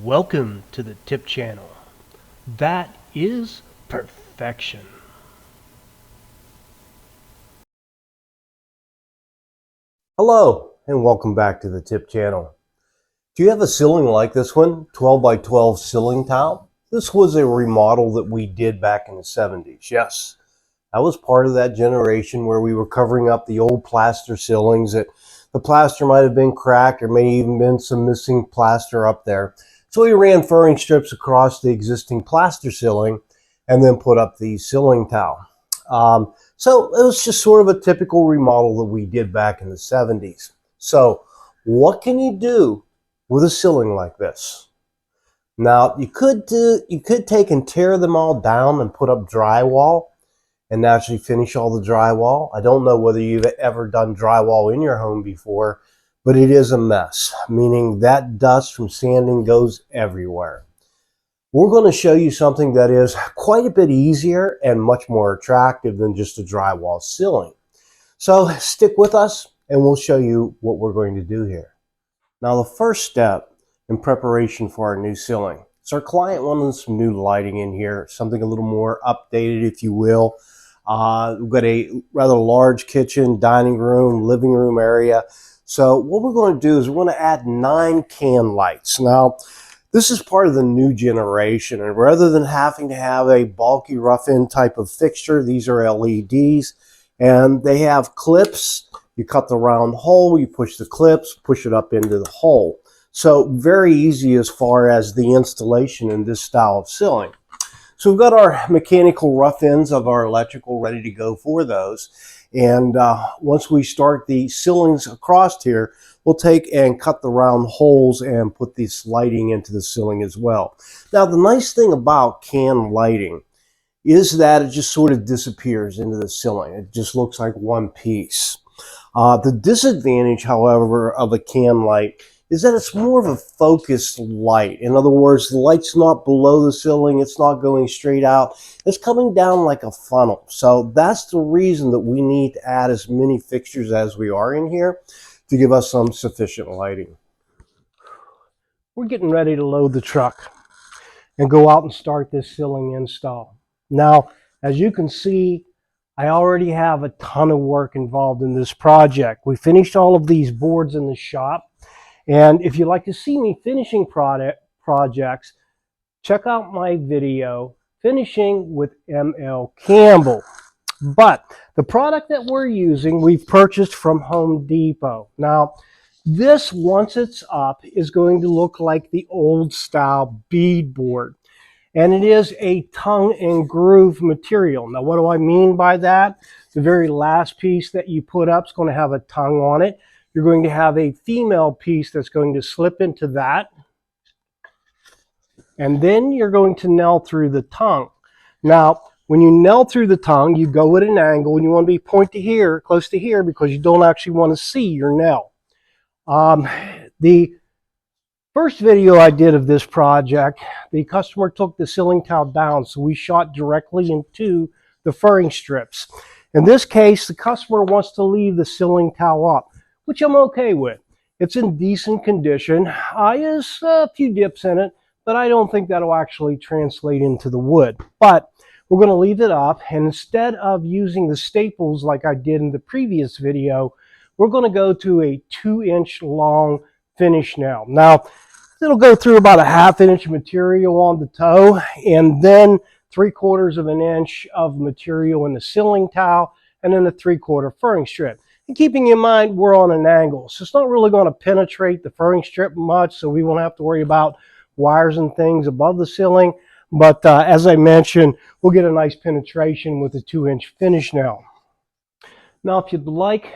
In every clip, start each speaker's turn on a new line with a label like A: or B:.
A: Welcome to the Tip Channel. That is perfection.
B: Hello and welcome back to the Tip Channel. Do you have a ceiling like this one, 12 by 12 ceiling tile? This was a remodel that we did back in the 70s. Yes, I was part of that generation where we were covering up the old plaster ceilings that the plaster might have been cracked or may even been some missing plaster up there. So we ran furring strips across the existing plaster ceiling and then put up the ceiling tile. So it was just sort of a typical remodel that we did back in the 70s. So what can you do with a ceiling like this? Now you could take and tear them all down and put up drywall and actually finish all the drywall. I don't know whether you've ever done drywall in your home before, but it is a mess, meaning that dust from sanding goes everywhere. We're going to show you something that is quite a bit easier and much more attractive than just a drywall ceiling. So stick with us and we'll show you what we're going to do here. Now the first step in preparation for our new ceiling. So our client wanted some new lighting in here, something a little more updated, if you will. We've got a rather large kitchen, dining room, living room area. So what we're going to do is we're going to add 9 can lights. Now, this is part of the new generation, and rather than having to have a bulky rough-in type of fixture, these are LEDs, and they have clips. You cut the round hole, you push the clips, push it up into the hole. So very easy as far as the installation in this style of ceiling. So we've got our mechanical rough ends of our electrical ready to go for those. And once we start the ceilings across here, we'll take and cut the round holes and put this lighting into the ceiling as well. Now, the nice thing about can lighting is that it just sort of disappears into the ceiling. It just looks like one piece. The disadvantage, however, of a can light is that it's more of a focused light. In other words, the light's not below the ceiling, it's not going straight out, it's coming down like a funnel. So that's the reason that we need to add as many fixtures as we are in here to give us some sufficient lighting.
A: We're getting ready to load the truck and go out and start this ceiling install. Now, as you can see, I already have a ton of work involved in this project. We finished all of these boards in the shop. And if you'd like to see me finishing projects, check out my video, Finishing with ML Campbell. But the product that we're using, we've purchased from Home Depot. Now, this, once it's up, is going to look like the old style beadboard. And it is a tongue and groove material. Now, what do I mean by that? The very last piece that you put up is going to have a tongue on it. You're going to have a female piece that's going to slip into that. And then you're going to nail through the tongue. Now, when you nail through the tongue, you go at an angle and you want to be point to here, close to here, because you don't actually want to see your nail. The first video I did of this project, the customer took the ceiling tile down, so we shot directly into the furring strips. In this case, the customer wants to leave the ceiling tile up, which I'm okay with. It's in decent condition. There's a few dips in it, but I don't think that'll actually translate into the wood. But we're going to leave it up, and instead of using the staples like I did in the previous video, we're going to go to a 2-inch long finish nail. Now, it'll go through about a 1/2 inch material on the toe, and then 3/4 of an inch of material in the ceiling tile, and then a 3/4 furring strip. And keeping in mind, we're on an angle, so it's not really going to penetrate the furring strip much, so we won't have to worry about wires and things above the ceiling. But as I mentioned, we'll get a nice penetration with a 2-inch finish nail. Now, if you'd like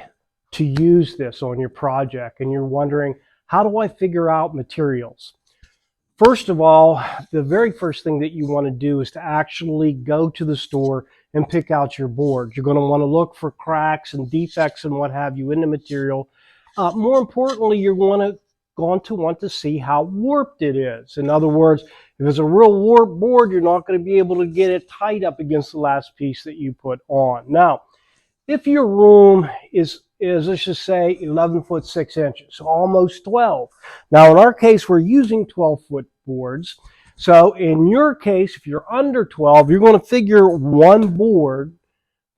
A: to use this on your project and you're wondering, how do I figure out materials? First of all, the very first thing that you want to do is to actually go to the store and pick out your board. You're going to want to look for cracks and defects and what have you in the material. More importantly, you're going to want to see how warped it is. In other words, if it's a real warped board, you're not going to be able to get it tight up against the last piece that you put on. Now, if your room is let's just say 11 foot 6 inches, so almost 12. Now in our case, we're using 12 foot boards. So in your case, if you're under 12, you're going to figure one board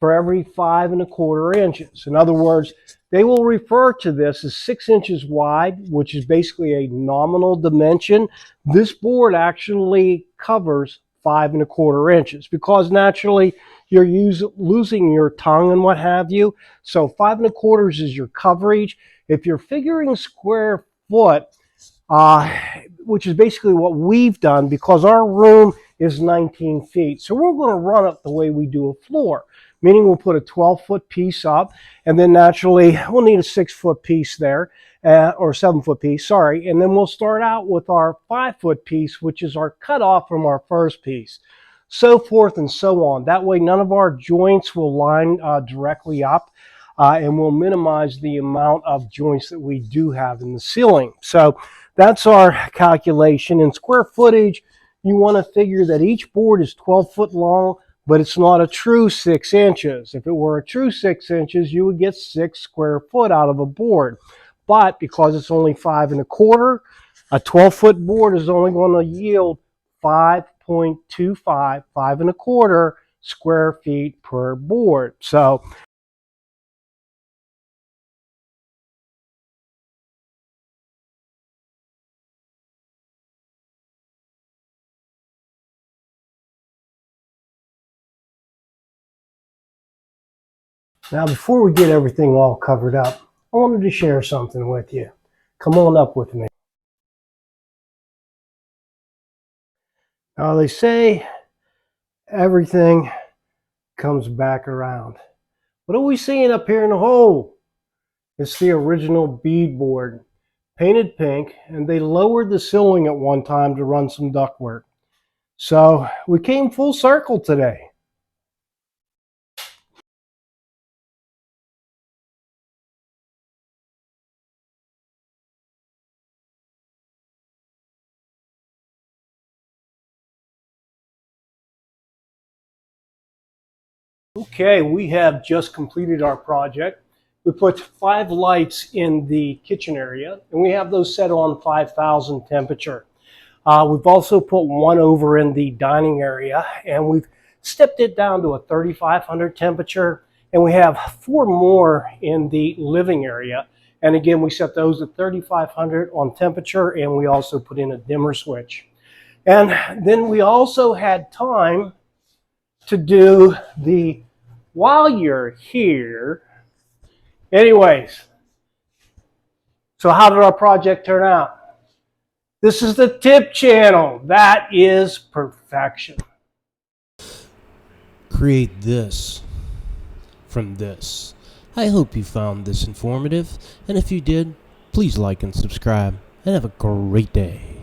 A: for every 5¼ inches. In other words, they will refer to this as 6 inches wide, which is basically a nominal dimension. This board actually covers 5¼ inches because naturally you're losing your tongue and what have you. So 5¼ is your coverage. If you're figuring square foot, which is basically what we've done because our room is 19 feet. So we're going to run it the way we do a floor, meaning we'll put a 12-foot piece up, and then naturally we'll need a 6-foot piece there, or 7-foot piece, sorry, and then we'll start out with our 5-foot piece, which is our cutoff from our first piece, so forth and so on. That way none of our joints will line directly up, and we'll minimize the amount of joints that we do have in the ceiling. So that's our calculation. In square footage, you want to figure that each board is 12 foot long, but it's not a true 6 inches. If it were a true 6 inches, you would get 6 square foot out of a board. But because it's only 5¼ a 12-foot board is only going to yield 5.25, 5¼ square feet per board. So now, before we get everything all covered up, I wanted to share something with you. Come on up with me. Now, they say everything comes back around. What are we seeing up here in the hole? It's the original beadboard, painted pink, and they lowered the ceiling at one time to run some ductwork. So we came full circle today. Okay, we have just completed our project. We put 5 lights in the kitchen area, and we have those set on 5,000 temperature. We've also put one over in the dining area, and we've stepped it down to a 3,500 temperature, and we have 4 more in the living area. And again, we set those at 3,500 on temperature, and we also put in a dimmer switch. And then we also had time to do the, while you're here, anyways, so how did our project turn out? This is the tip channel. That is perfection.
C: Create this from this. I hope you found this informative, and if you did, please like and subscribe, and have a great day.